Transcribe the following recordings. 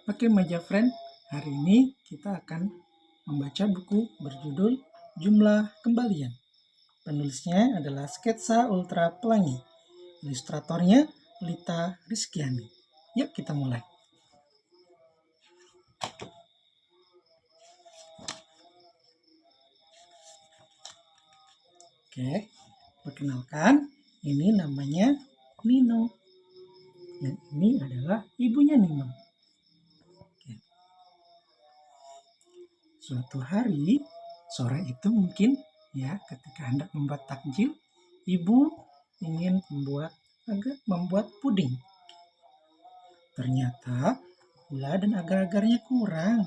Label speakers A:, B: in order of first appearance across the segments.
A: Oke Maja Friend, hari ini kita akan membaca buku berjudul Jumlah Kembalian. Penulisnya adalah Sketsa Ultra Pelangi. Ilustratornya Lita Rizkiani. Yuk kita mulai. Oke, perkenalkan, ini namanya Nino. Dan ini adalah ibunya Nino. Oke. Suatu hari, sore itu mungkin ya, ketika hendak membuat takjil, ibu ingin membuat puding. Ternyata gula dan agar-agarnya kurang.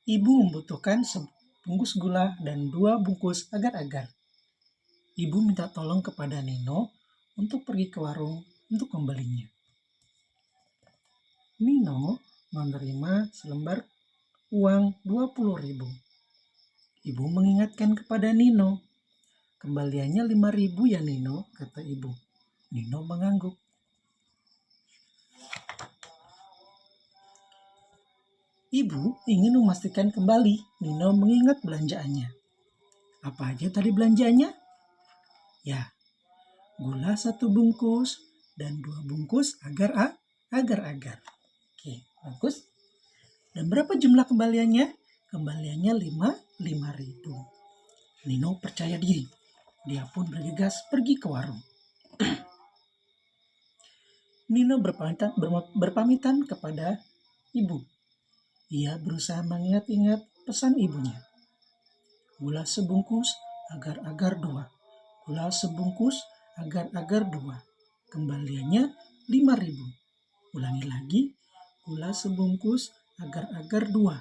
A: Ibu membutuhkan sebungkus gula dan 2 bungkus agar-agar. Ibu minta tolong kepada Nino untuk pergi ke warung untuk membelinya. Nino menerima selembar uang 20.000. Ibu mengingatkan kepada Nino, "Kembaliannya 5.000 ya Nino," kata ibu. Nino mengangguk. Ibu ingin memastikan kembali Nino mengingat belanjaannya. Apa aja tadi belanjanya? Ya, gula 1 bungkus dan 2 bungkus agar-agar. Oke, bagus. Dan berapa jumlah kembaliannya? Kembaliannya 5.000. Nino percaya diri. Dia pun bergegas pergi ke warung. Nino berpamitan kepada ibu. Ia berusaha mengingat-ingat pesan ibunya. Gula sebungkus, agar-agar 2. Gula sebungkus, agar-agar 2. Kembaliannya 5.000. Ulangi lagi, gula sebungkus, agar-agar 2.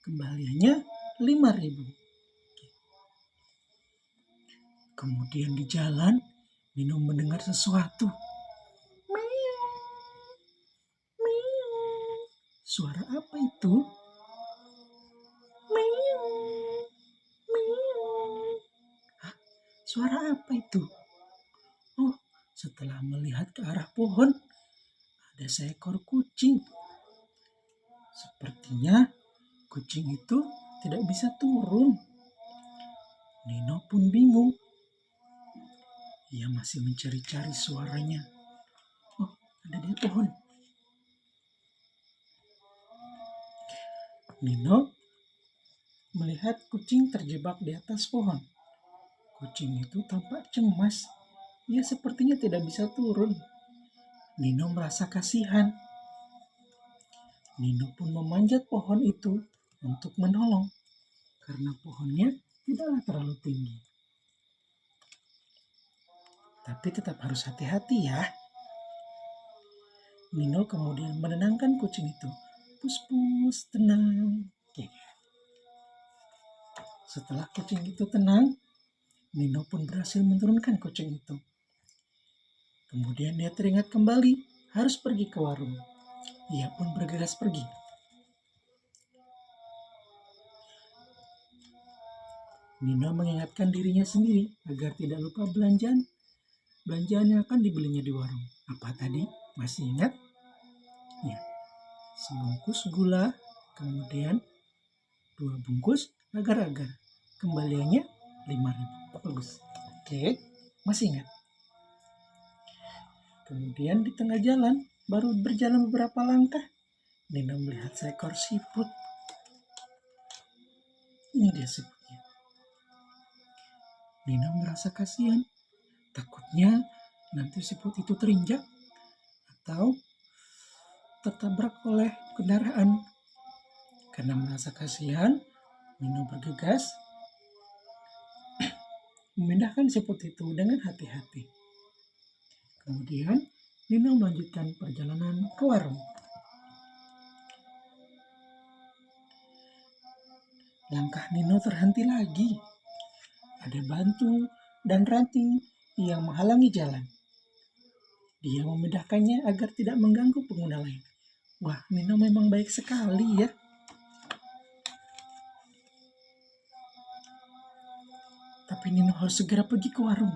A: Kembaliannya 5.000. Kemudian di jalan, Nino mendengar sesuatu. Suara apa itu? Hah? Suara apa itu? Oh, setelah melihat ke arah pohon, ada seekor kucing. Sepertinya kucing itu tidak bisa turun. Nino pun bingung. Ia masih mencari-cari suaranya. Oh, ada di pohon. Nino melihat kucing terjebak di atas pohon. Kucing itu tampak cemas. Ia sepertinya tidak bisa turun. Nino merasa kasihan. Nino pun memanjat pohon itu untuk menolong, karena pohonnya tidaklah terlalu tinggi. Tapi tetap harus hati-hati ya. Nino kemudian menenangkan kucing itu. Pus-pus, tenang. Oke. Setelah kucing itu tenang, Nino pun berhasil menurunkan kucing itu. Kemudian dia teringat kembali harus pergi ke warung. Ia pun bergegas pergi. Nino mengingatkan dirinya sendiri agar tidak lupa belanjaan yang akan dibelinya di warung. Apa tadi? Masih ingat? Ya, sebungkus gula, kemudian 2 bungkus agar-agar. Kembaliannya 5.000. Bagus. Oke, masih ingat? Kemudian di tengah jalan, baru berjalan beberapa langkah, Nino melihat seekor siput. Ini dia siputnya. Nino merasa kasihan. Takutnya nanti siput itu terinjak atau tertabrak oleh kendaraan. Karena merasa kasihan, Nino bergegas memindahkan siput itu dengan hati-hati. Kemudian Nino melanjutkan perjalanan ke warung. Langkah Nino terhenti lagi. Ada batu dan ranting yang menghalangi jalan. Dia memindahkannya agar tidak mengganggu pengguna lain. Wah, Nino memang baik sekali ya. Tapi Nino harus segera pergi ke warung.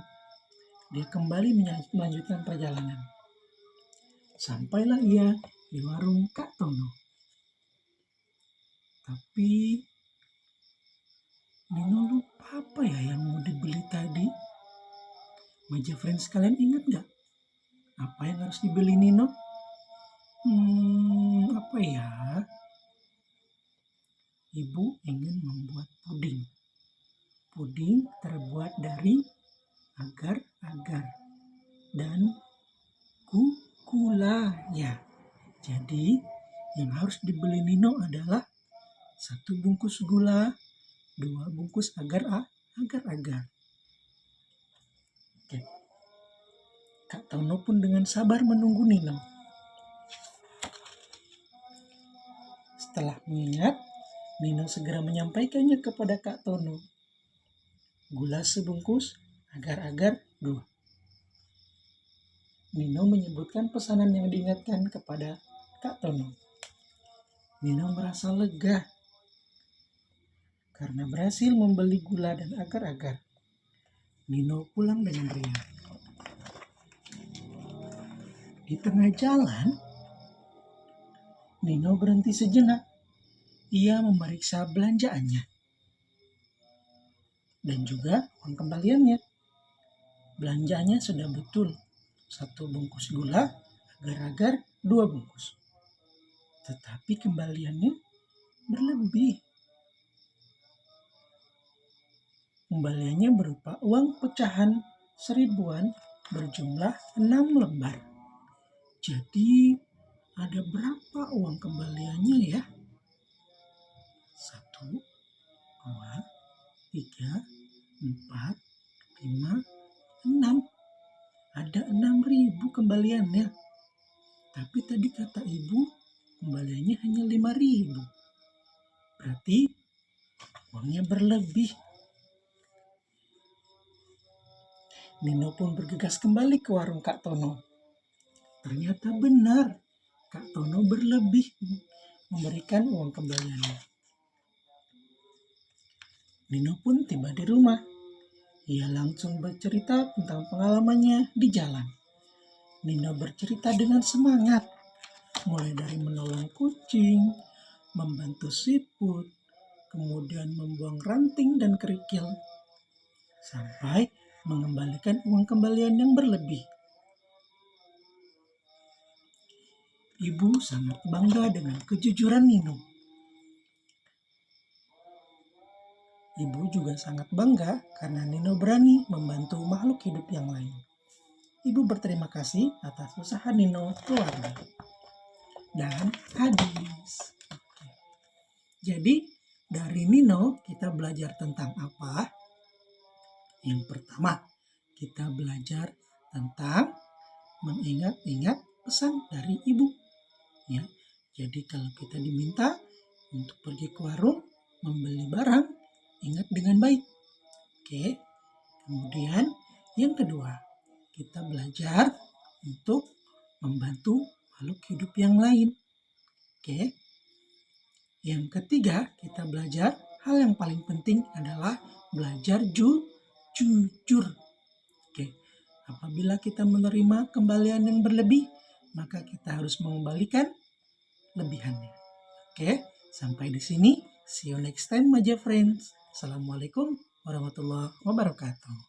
A: Dia kembali melanjutkan perjalanan. Sampailah ia di warung Kak Tono. Tapi Nino lupa apa ya yang mau dibeli tadi? Maja Friends, kalian ingat nggak? Apa yang harus dibeli Nino? Apa ya? Ibu ingin membuat puding. Puding terbuat dari agar-agar dan gula ya. Jadi yang harus dibeli Nino adalah 1 bungkus gula, 2 bungkus agar-agar. Oke. Kak Tono pun dengan sabar menunggu Nino. Setelah mengingat, Nino segera menyampaikannya kepada Kak Tono. Gula sebungkus, agar-agar 2. Nino menyebutkan pesanan yang diingatkan kepada Kak Tono. Nino merasa lega karena berhasil membeli gula dan agar-agar. Nino pulang dengan riang. Di tengah jalan, Nino berhenti sejenak. Ia memeriksa belanjaannya dan juga uang kembaliannya. Belanjaannya sudah betul. 1 bungkus gula, agar-agar 2 bungkus. Tetapi kembaliannya berlebih. Kembaliannya berupa uang pecahan 1000-an berjumlah 6 lembar. Jadi ada berapa uang kembaliannya ya? 1, 2, 3, 4, 5, 6. Ada 6.000 kembaliannya. Tapi tadi kata ibu kembaliannya hanya 5.000. Berarti uangnya berlebih. Nino pun bergegas kembali ke warung Kak Tono. Ternyata benar, Kak Tono berlebih memberikan uang kembaliannya. Nino pun tiba di rumah. Ia langsung bercerita tentang pengalamannya di jalan. Nino bercerita dengan semangat, mulai dari menolong kucing, membantu siput, kemudian membuang ranting dan kerikil, sampai mengembalikan uang kembalian yang berlebih. Ibu sangat bangga dengan kejujuran Nino. Ibu juga sangat bangga karena Nino berani membantu makhluk hidup yang lain. Ibu berterima kasih atas usaha Nino keluarga. Dan habis. Jadi dari Nino kita belajar tentang apa? Yang pertama, kita belajar tentang mengingat-ingat pesan dari ibu. Ya, jadi kalau kita diminta untuk pergi ke warung membeli barang, ingat dengan baik. Oke. Kemudian yang kedua, kita belajar untuk membantu makhluk hidup yang lain. Oke. Yang ketiga, kita belajar hal yang paling penting adalah belajar jujur. Oke. Apabila kita menerima kembalian yang berlebih, maka kita harus mengembalikan lebihannya. Oke, sampai di sini. See you next time, my dear friends. Assalamualaikum warahmatullahi wabarakatuh.